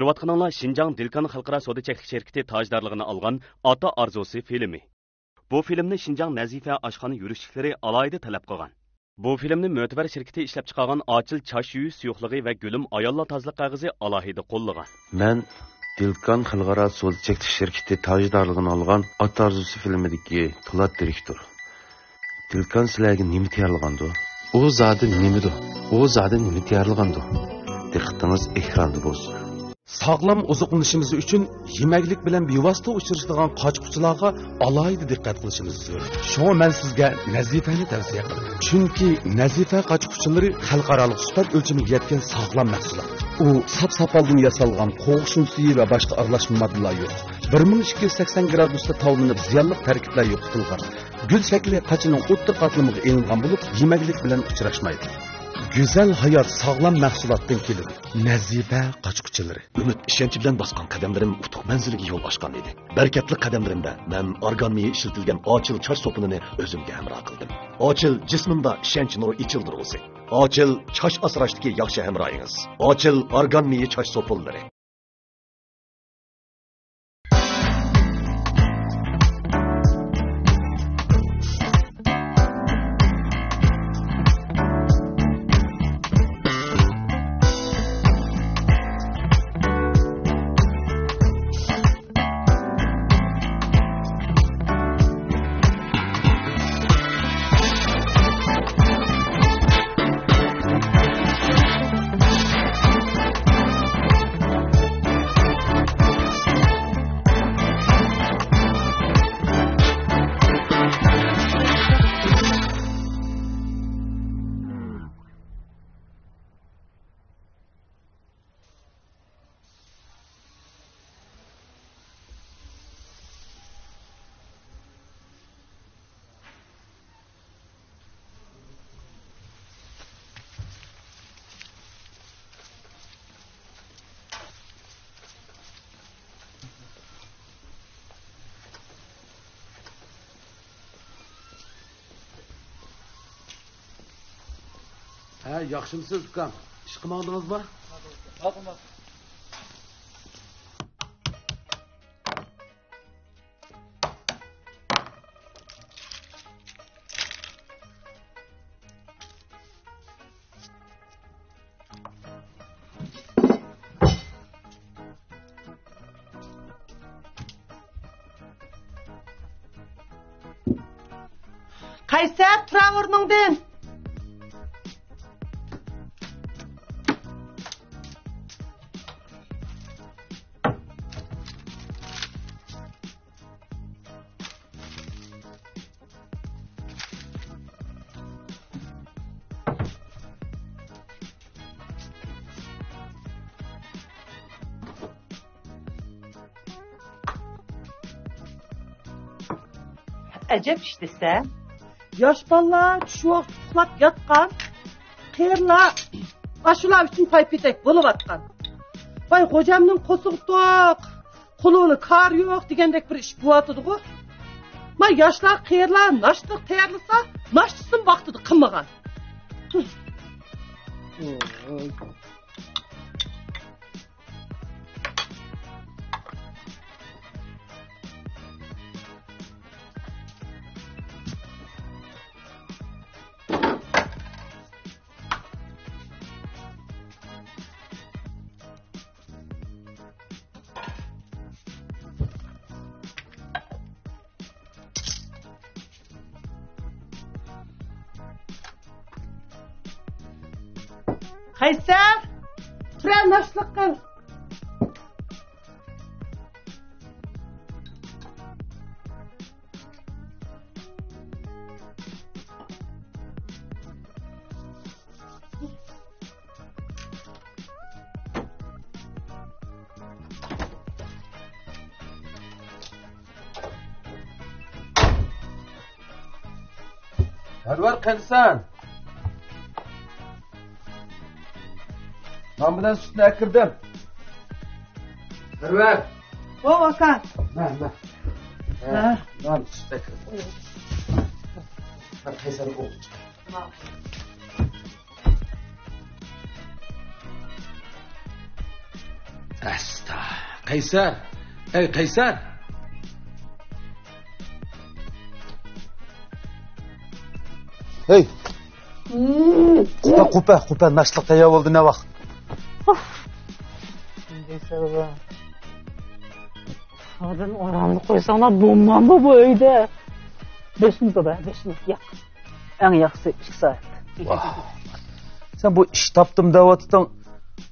Ko'rayotganinglar Şinjan Dilkan Xalqaro savdo cheklik şirkati tajdorligini olgan Ota Arzusi filmi. Bu filmni Şinjan Nazifa oshxona yurishliklari alohida talab qilgan. Bu filmni mo'tabar shirkati ishlab chiqargan Ochil Chash yuyi suyuqligi va Gulim ayollar tozaliq qog'ozi alohida qo'llagan. Men Dilkan Xalqaro savdo cheklik shirkati tajdorligini olgan Ota Arzusi filmidagi Po'lat direktor. Dilkan sizlarga nima tayyorlagandi? O zodi nimidi? O zodi nima tayyorlagandi? Diqqatingiz ekranda bo'lsin. Sağlam oziqlanishimiz uchun yemeklik bilan bevosita uchrashadigan qochquchilarga alohida diqqat qilishimiz zarur. Shunga men sizga Nazifani tavsiya qilaman. Chunki Nazifa qochquchilari xalqaro sifat o'lchamiga yetgan sog'lom mahsulot. U sap-sapaldan yasalgan qo'g'shin suyi va boshqa aralashma moddalar yo'q. 1280 gradusda tavlanib ziyonli tarkiblar yo'qitilgan. Gül shakli qachining o'ttir qatlamiga elingan bo'lib, yemeklik bilan uchrashmaydi. Güzel hayat sağlam mahsulotdan keladi. Nazifa qochquchilari. Ümit ishonch bilan bosgan qadamlarim utuq manziliga yo'l ochgan edi. Bereketli qadamlarimda men organ miyi ishlatilgan Ochil chash so'pini o'zimga hamroh qildim. Ochil jismimda ishonch nuri ichildirg'usi. Ochil chash asrashdagi yaxshi hamrohingiz. Ochil organ miyi chash so'pilari. Yaxshimisiz ukam? Ish qilmadingizmi? Qildim. Qaysar tura o'rningdan. Acep iştese, yaş balla şu uxlab yatqan, qeyrla aşular üçün paypetek bulup atqan. Vay hocamның qosuq toq, quluni kar yo'q degandek bir ish bo'latıdı. Ma yaşlar qeyrla naştıq tayarlasa, naştıсын vaqtida qilmagan. Qaysar, tura naşlıq qil. Harvar qilsan. Ben bilen sütüne akırdım. Server. O Hakan. Ben. Ben sütüne akırdım. Ben Kaysar'ı olacağım. Tamam. Es. Qaysar. Ey Qaysar. Hey. Qupa, nashliq tayyor bo'ldi ne vaqt? Kadın oranlı koysana donman bu öyle. 5 minut be, 5 minut yak. En yaksı 2 saat. Vah. Sen bu iş tapdım devatdan.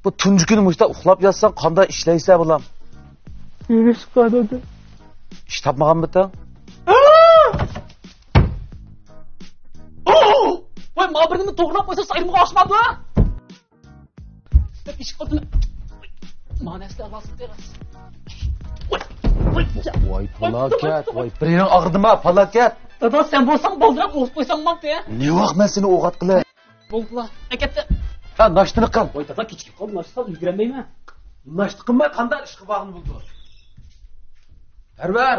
Bu tuncu günü muşta uxlab yatsan qanday ishlaysa bulam? Yürüyüş kanadı. İş tapmagan bitan? Vay mabrini toğruna koysa sayımı açmadı ha. İş kadını. Manaslı arası teras. Vay falaket, vay birinin ağrıdıma falaket. Dada sen bolsan baldırak olup koysan bak ya. Ne vaqt men seni o'qat qilay? Boldu la. Ekepte. Ha, naştını qil. Vay dada kichik qol naşsal yugurmayman. Naştı qilmay qanday ish qilbag'ini buldi. Parvar.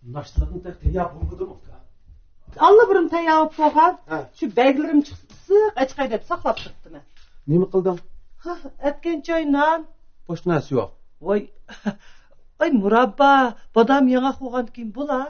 Naştını tayyor bo'ldi muhta. Allabirim tayyor bo'lgan. Ha. Shu baglarim chiqsa, achqay deb saqlab turibdim. Nima qilding? Ha, atgan joydan. Boshqa narsa yo'q. Voy. Ay murabba, bodam yangaq bo'lgan keyin bo'la.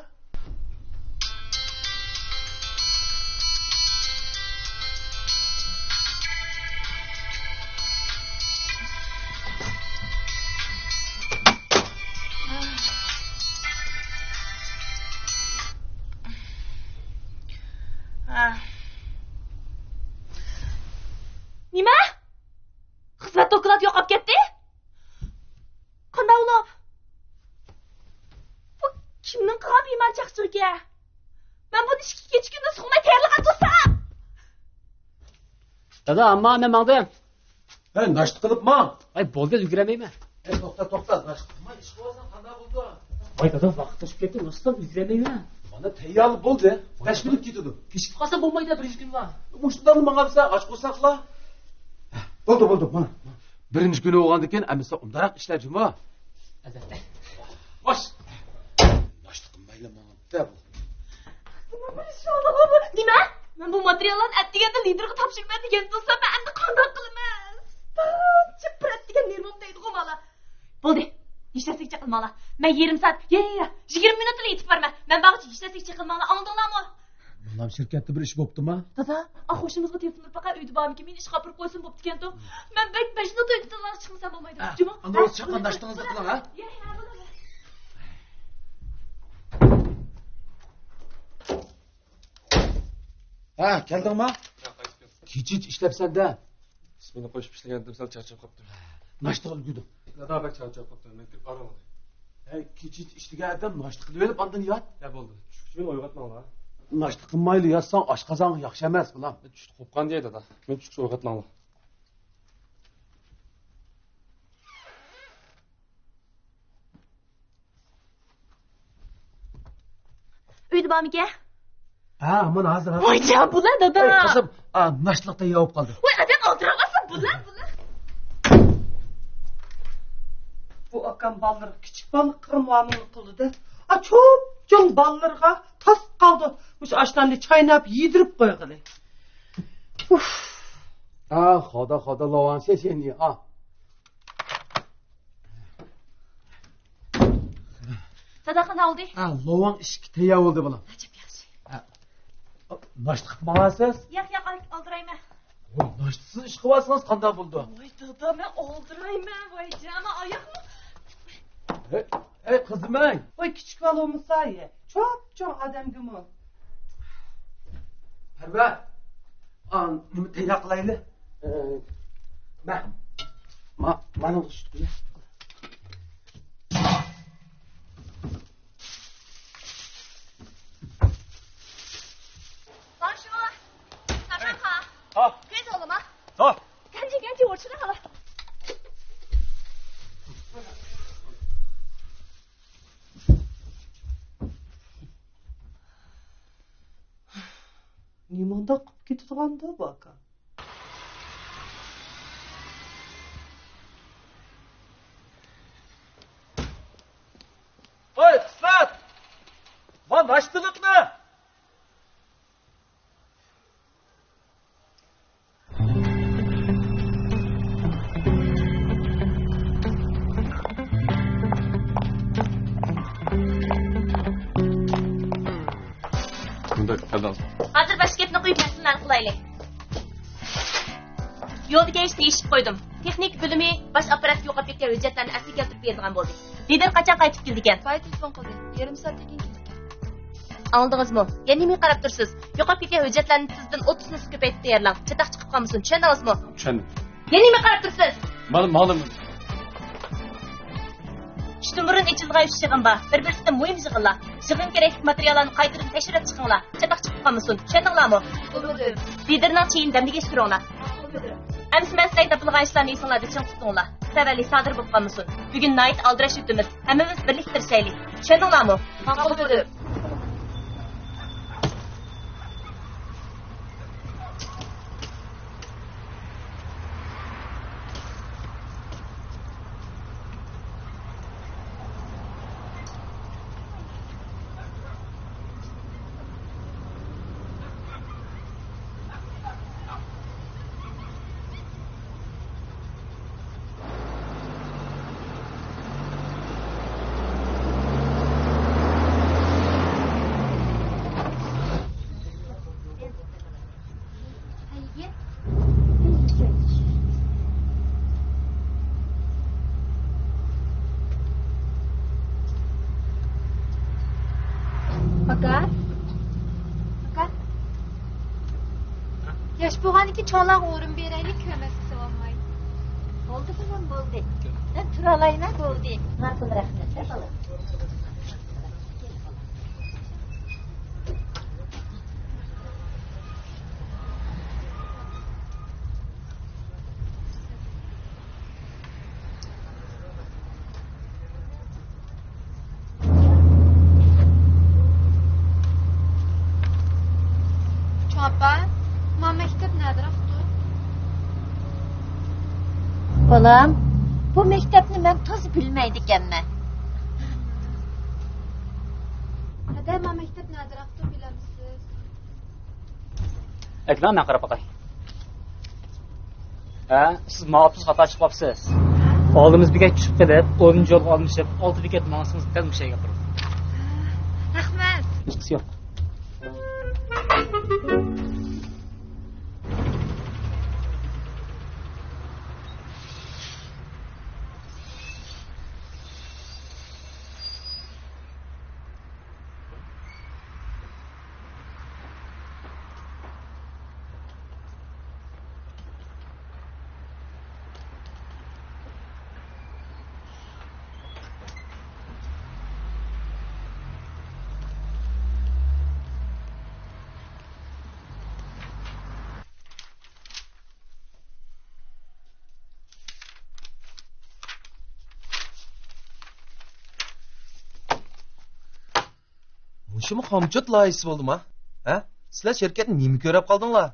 Nima? Xizmat doklad yo'qolib ketdi? Qanday ulab? Bu kimning qilgan bema'ni chaqchig'iga? Men buni ishga kechganda suqmay tayyorlagan do'stam. Dada amma men mağdayım. Hey, naştı qilibman. Ay bolga yuguramayman. Hey, to'xta, naştı qilmay ish qilsan qanday bo'ldi? Vay dada vaqt to'shib ketdi, nasıl yuguramayman. Mana tayyor bo'ldi. 5 minut ketdi. Kechib qolsa bo'lmaydi bir gün var. Mushundan menga bilsa och qo'ysaqla. Bo'ldi, mana. Birinchi kuni o'g'andan keyin amisa undaroq ishlar juma. Albatta. Bosh. Naştı qilmayla menga deb. Nima? Men bu materiallarni atdiganda liderga topshirman degan do'stam, men endi qanday qilaman? Chiprat degan nervim deydi qo'mala. Bo'ldi. Hech narsa qilmanglar. Men 20 soat, 20 minutda yetib borman. Men bag'chi hech narsa qilmanglar, anladinglarmi? Bulam shirkatda bir ish bo'ptimi? Dada, qo'shnimizga telefon qilib faqat uyda bormi, men ish qilib qo'ysin bo'pti ekan-ku. Men 5 minut o'tib chiqmasam bo'lmaydi. Juma. Anda o'z chaqandashtingizda qiling, ha? Bo'ladi. Ha, keldingmi? Kechich ishlabsan-da. Ismini qo'shib ishlagandim, sal charchab qolibdim. Naştı qilib yurdim. Dada bak charchab qolibdim, men kirib aramadim. Hey, kechich ishlagan adam naştı qilib olib, ondan yot. Ya bo'ldi. Tushni uyg'otmanglar. Naştı qilmayli yotsan oshqozon yaxshi emas bulam. Tushni qo'pqan deydi dada. Men tushni uyg'otmanglar. Uyda bormikan? Ha, mana hozir. Voy, jam bular dada. Hey, qizim, naştliqda yovib qoldi. Voy, adam o'ldiramasin bular. Bu akam ballar kichik baliq qirmoqni qildi-da. Cho'ng ballarga tas qoldi. O'sha ashtonni chaynab yedirib qo'yg'ili. Xoda lovan seni, ha. Sadaqa oldi. Lovan ishga tayyor bo'ldi bulam. Ajab yaxshi. Naştı qilmaysiz? Yo'q, oldirayman. Voy, naştisiz ish qilyapsiz, qanday bo'ldi? Voy, dada, men oldirayman. Voy, jama oyoqmi? Hey, qizim ey. Voy kichik balomsaye. Cho'ng odamgimi? Parva. Nima tayyor qilayli? Mana shu. Nimanda qilib ketadigan-da bu akam. Oy, qismat! Mana naştiliqni. Mayli. Yo'ldagi ish deyishib qo'ydim. Texnik bölümü baş aparat yo'qolib ketgan hujjatlarni asli keltirib beradigan bo'ldi. Lider qachon qaytib keldi ekan? Bay telefon qildi. Yarim soatdan keyin keldi. Anladingizmi? Yana nima qarab tursiz? Yo'qolib ketgan hujjatlarni tizdan 30 nusxa ko'paytirib tayyorlang. Chataq chiqib qolmasin. Tushundingizmi? Tushundim. Yana nima qarab tursiz? Ma'lum. Ishdan burun ichilgan 3 yig'in bor. Bir-birisidan muhim yig'inlar. Yig'in kerakli materiallarni qaytarib tekshirib chiqinglar. Chataq chiqib qolmasin. Tushundinglarmi? Bo'ldi. Liderning cheyin damdiga suringlar. Әмсі мен сілай тапылған işlerini исіңларды чың тұтыңла. Сәвәли садыр болып қалмысын. Бүгін найт алдыраш өтіміз. Әміміз бірліктір шәйлі. Шәніңла мұ? Мақыл бұды. Yaş boğaniki çoğalan uğrun bereylik kömesi sıvamayın. Oldu kızım, oldu. Ben turalayına oldu. Nasıl rahmet, bakalım. Balam, bu mektepni ben toz bilmeydikenme. Hadi ama mektep nedir aktı bilemsiz. Ekran ne qarab bakay. Siz mağapsız hata çıkmapsız. Oldumuz biket düşüp gelip, 10. yol almışıp, 6 biket mağasımız tez bir şey yapırız. Rahmet. Hiç yok. Şunu qamçot loyihasi bo'ldimi? Ha? Sizlar şirkatni nima ko'rib qoldinglar?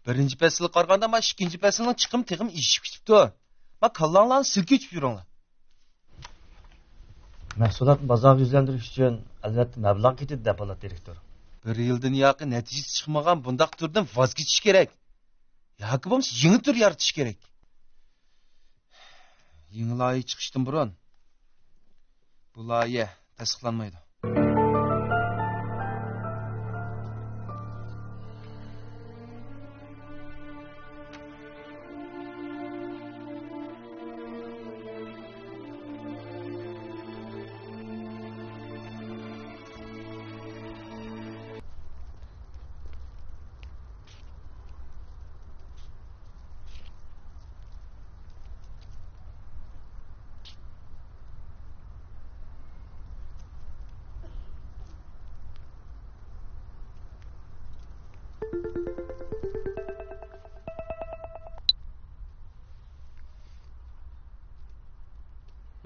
Birinchi faslga qaraganda men ikkinchi faslning chiqim tig'im ishib ketibdi. Men kallanglarni silkitib yuringlar. Mahsulot bozor yuzlantirish uchun albatta mablag' ketadi deb bo'ladi direktor. Bir yildan yoqi natijasi chiqmagan bundaq turdan voz kechish kerak. Yoki bo'lmasa yangi tur yaratish kerak. Yangi loyiha chiqishdan burun bu loyiha tasdiqlanmaydi.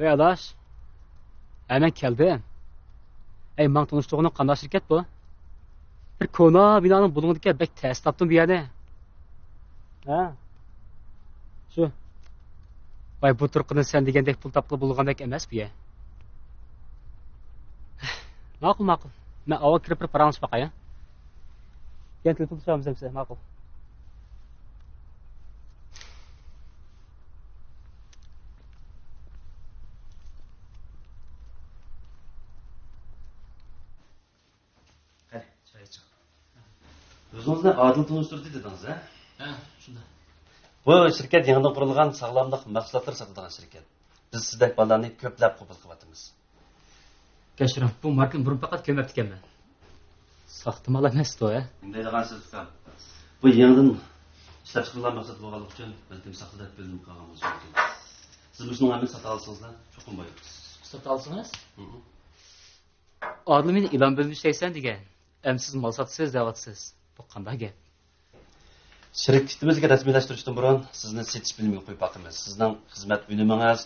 Ey adaş, hemen geldim. Ey man tanıştığının qanday şirket bu? Bir kona binanın bulunduğu bek test yaptım bir yerde. Ha? Şu. Vay bu turqını sen degendek pul tapqılı bulğandek emas bu ya. Maqul. Men ava kirib bir parans baqay. Gen telefon tutamız hepsi, maqul. O'zingizni adil tunishtirdi dedingiz, ha? Ha, shunday. Bu shirkat yangidan qurilgan sog'lomlik mahsulotlar sotadigan shirkat. Biz sizdek bolalarni ko'plab qabul qilyapmiz. Kechiring, bu markani burun faqat ko'mabdi ekanman. Soxtamal emas-ku, ha? Bunday degansiz ukam. Bu yangidan ishlab chiqarilgan mahsulot bo'lganligi uchun balkim saqlab bilinib qolganimiz mumkin. Siz bu ishni hamma sota olsangizlar, cho'qim bo'yapsiz. Sota olsangiz? Odil meni ilon bo'lmishaysan degan. Siz mol sotsiz, deyapsiz. Bu qanday gap? Shirkatimizga rasmiylashtirishdan burun sizni setish bilimiga qo'yib boqamiz. Sizning xizmat unimingiz,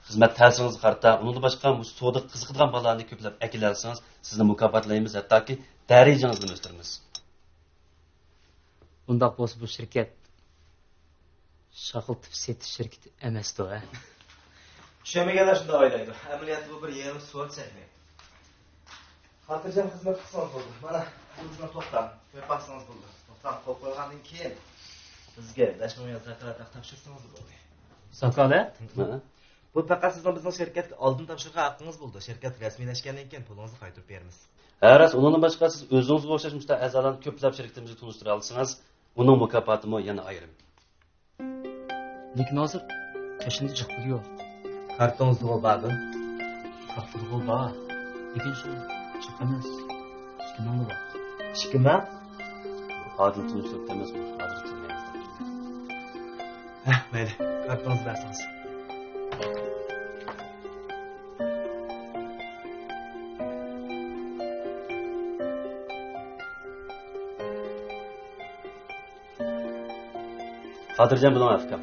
xizmat ta'siringizni qarata, undan boshqa savdo qiziqadigan bolalarni ko'plab akilarsangiz, sizni mukofotlaymiz, hattoki darajangizni o'stiramiz. Bundoq bo'lsa bu shirkat shaqiltib setish shirkati emas-ku, ha? Tushunmaganlar shunday o'ylaydi. Amaliyotda bu bir yarim soat sahna. Xotirjam xizmat qilsangiz bo'ldi. Mana o'zingizga to'xtam. Ko'p baxsingiz bo'ldi. To'xtam qo'yib qo'ygandan keyin bizga dashmoyat zakalat topshirsangiz bo'ldi. Zakalat? Bu faqat sizning bizning shirkatga oldin topshirgan haqqingiz bo'ldi. Shirkat rasmiylashgandan keyin pulingizni qaytarib beramiz. Haras, undan boshqa siz o'zingizga o'xshash mushta a'zolarni ko'plab shirkatimizga tunishtira olsangiz, uning mukofotimi yana ayrim. Lekin hozir qashindi jiq pul yo'q. Kartoningizda bo'ladi. Karton bo'ladi. Lekin shu jiq emas. Ishkimam bor. Ishkimam? Adil tunishtirib emasmi? Hozir tushunmaymiz. Mayli, kartoningizni bersangiz. Xotirjam bo'ling akam.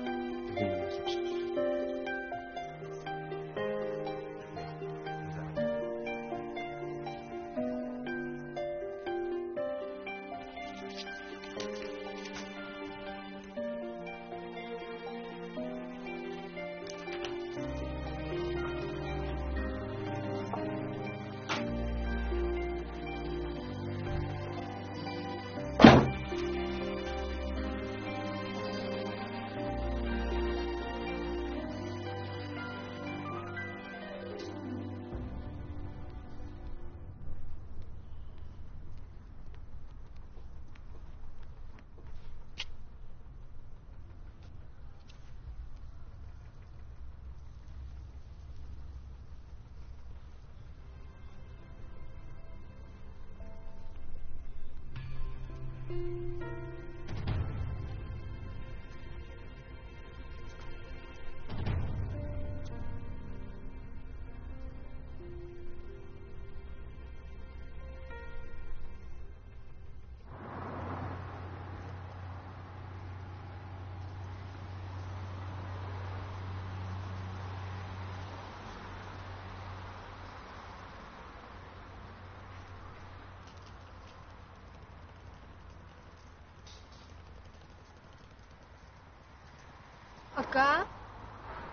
Aka,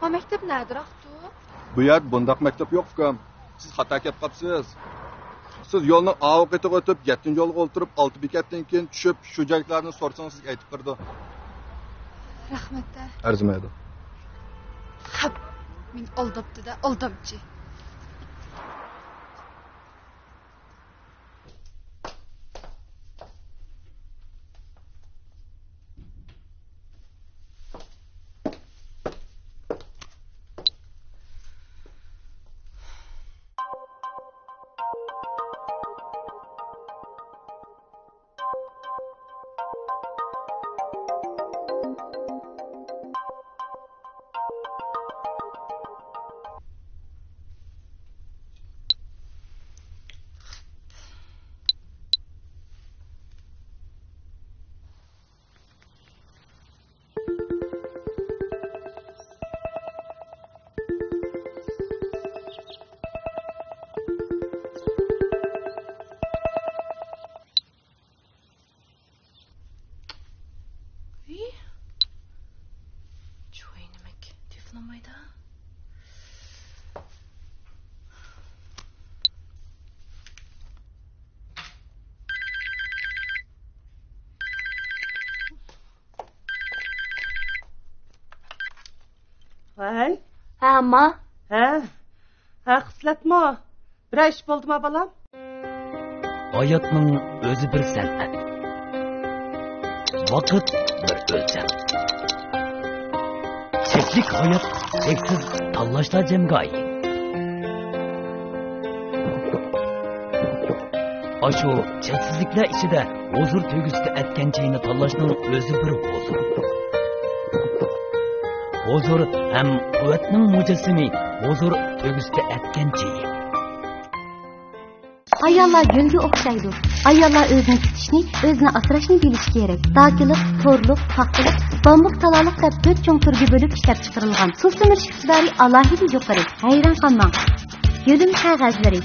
bu mektep nerdiraqtu? Bu yer bundaq maktab yo'q ukam. Siz xato kelib qopsiz. Siz yo'lni ovoqetiga o'tib, 7-yo'lga o'ltirib, 6 bekatdan keyin tushib, shu joylarni so'rsangiz sizga aytib berdi. Rahmat. Arzimaydi. Hab, men oldabdi-da, oldamchi. Hay. Ha, amma. Ha, xislatma. Bir ish bo'ldimi, bolam? Hayotning o'zi bir san'at. vaqt bir o'lcham. Cheklik hayot, cheksiz tanlashlar jamgoyi. Aşu cheksizliklar ichida huzur tuyg'usida etgan chayni tanlashning o'zi bir huzur. Huzur ham quvvatning mujassimi, huzur tuyg'usida etgan chayi. Ayollar gülge o'xshaydi. Ayollar o'zini tutishni, o'zini asrashni bilishi kerak. Dakilik, to'rliq, paxtalik, bambuk talaliq deb 4 cho'ng turga bo'lib ishlab chiqarilgan. Suv simirish iqtidori alohida yuqori. Hayron qolmang. Yo'lim qog'ozlari.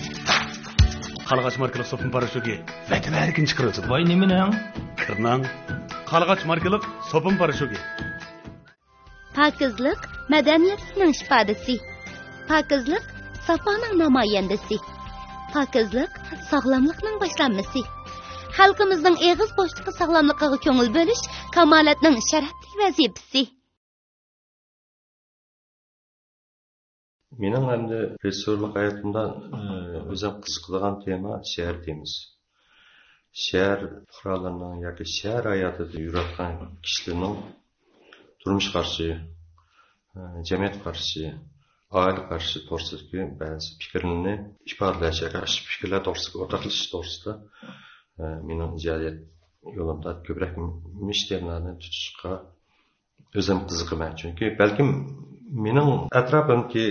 Qalğaç markalı sopun paraşuti. Vətən erkin çıxırıcı. Vay neminang? Kırnan. Qalğaç markalı sopun paraşuti. Pakizlik madaniyatning ifodasi. Pakizlik safoning namoyandasi. Pakizlik sog'lomlikning boshlanmasi. Xalqimizning eg'iz bo'shliqi sog'lomligiga ko'ngil bo'lish kamolatning sharafli vazifasi. Mening endi rejissyorlik hayotimda o'zim qiziqadigan tema shahar temiz. Shahar fuqarolarining yoki shahar hayotida yuradigan kishilarning turmush qarashi, jamiyat qarashi, oila qarashi to'g'risidagi ba'zi fikrlarni ifodalash, shu fikrlar to'g'risida o'rtoqlashish to'g'risida mening ijodiyat yo'limda ko'proq mishterlarni tutishga o'zim qiziqaman. Chunki balkim mening atrofimdagi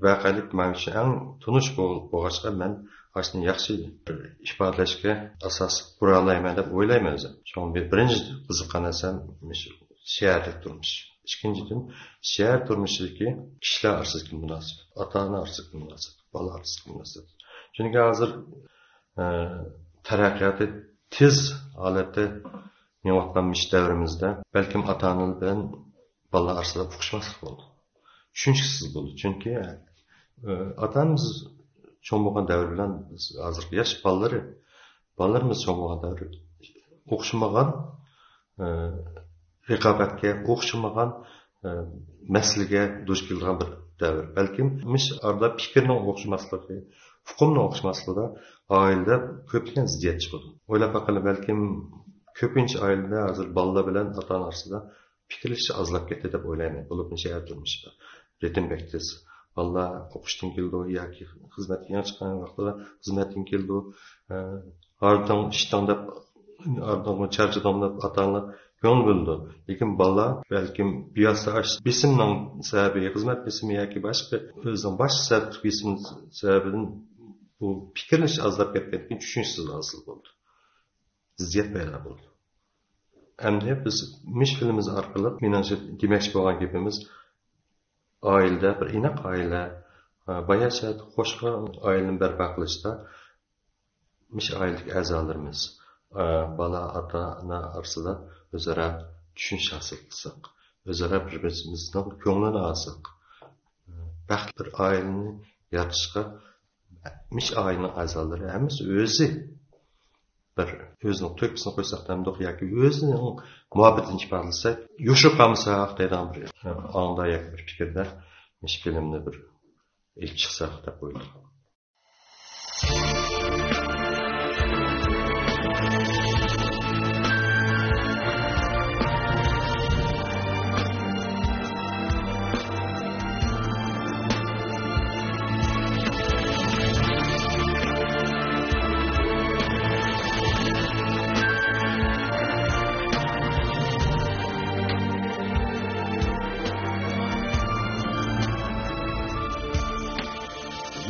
voqelik men uchun eng tunish bo'lg'achqa men ashuni yaxshi ifodalashga asos qura olmayman deb o'ylayman o'zim. Chunki birinchi qiziqqan narsam shahardagi turmush. Ikkinchidan shahar turmushidagi kishilar orasidagi munosabat, ota-ona orasidagi munosabat, bola orasidagi munosabat. Chunki hozir taraqqiyoti tez holatda yetganmish davrimizda balkim ota-onalar bilan bola orasida uqishmaslik bo'ldi. Tushunchisiz bo'ldi. Chunki otamiz cho'ng bo'lgan davr bilan hozirgi yosh bolalarimiz cho'ng bo'lgan davr o'qishmagan, raqobatga o'xshamagan masalaga duch kelgan bir davr. Balkim arada fikrning o'xshamasligi, hukmning o'xshamasligida oilada ko'pgina ziddiyat chiqadi. O'ylab baqilib balkim ko'pincha oilada hozir bolalar bilan ota-ona orasida fikrlashish ozlab ketdi deb o'ylayman. Bo'lib shahar turmushida ritim bektiz. Valla o'qishdan keldi yoki xizmatga chiqqan vaqtida xizmatdan keldi. Ardon ishdan deb ardon charchadan deb ota-ona ko'ngil bo'ldi. Lekin bola balkim biyasi besimning sababi, xizmat besimi yoki boshqa o'zining boshqa besim sababidan bu fikrlash ozlab ketgan, tushunchsiz hosil bo'ldi. Ziddiyat paydo bo'ldi. Endi biz mish filmimiz orqali menimcha demoqchi bo'lgan gapimiz oilada bir inoq oila, boyacha qo'shqa oilani barpo qilishda mish oiladagi a'zolarimiz, bola ota-ona orasida o'zaro tushunish hosil qilsak, o'zaro bir-birimizning ko'nglini olsak, baxtli bir oilani yaratishga mish oilaning a'zolari hammasi o'zi bir o'zining to'kisini qo'ysak hamda yoki o'zining muhabbatini ifodalasak, yo'shib qolmasak deydigan bir ongda yoki bir fikrda mish filmni bir ilk chiqsak deb o'ylayman.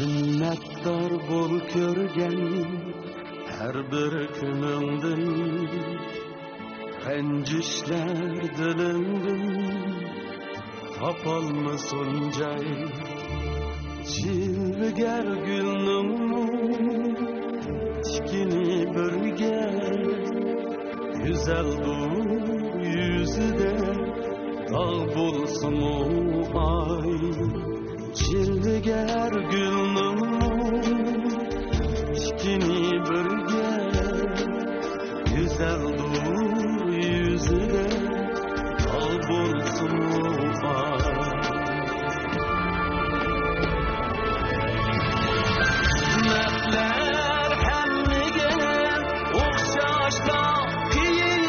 Minnettar bol ko'rgan har bir kuningdan, ranjishlar dilimdan topolmasin joy. Jilgar gulning tikini birga, güzel bu yüzüde dağ bulsun o ay. Jilgar gulning tikini birga, güzel bu yüzüde dağ bulsun o ay. Hizmetler hemmigen okşaşta kiyin,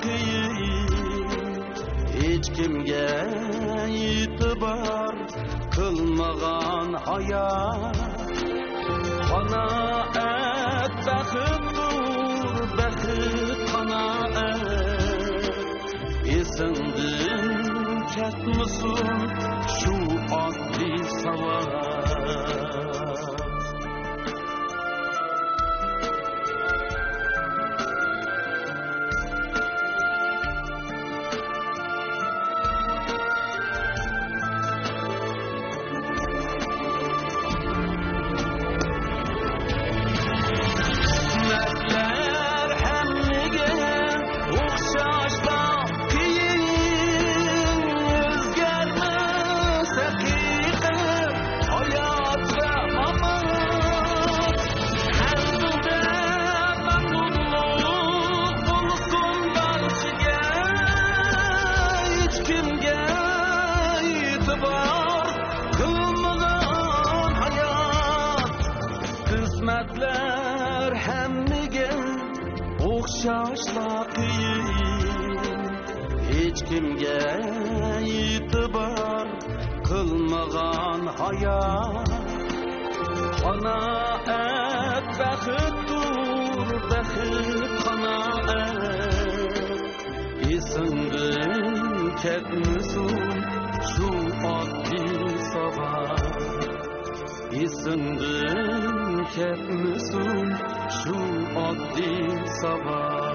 qiyin hech kimga e'tibor qilmagan hayot qanoat baxtdir baxt qanoat esingdan ketmasin shu oddiy savol hech kimga e'tibor qilmagan hayot qanoat baxtdir baxt qanoat esingdan ketmasin shu oddiy savol esingdan ketmasin shu oddiy savol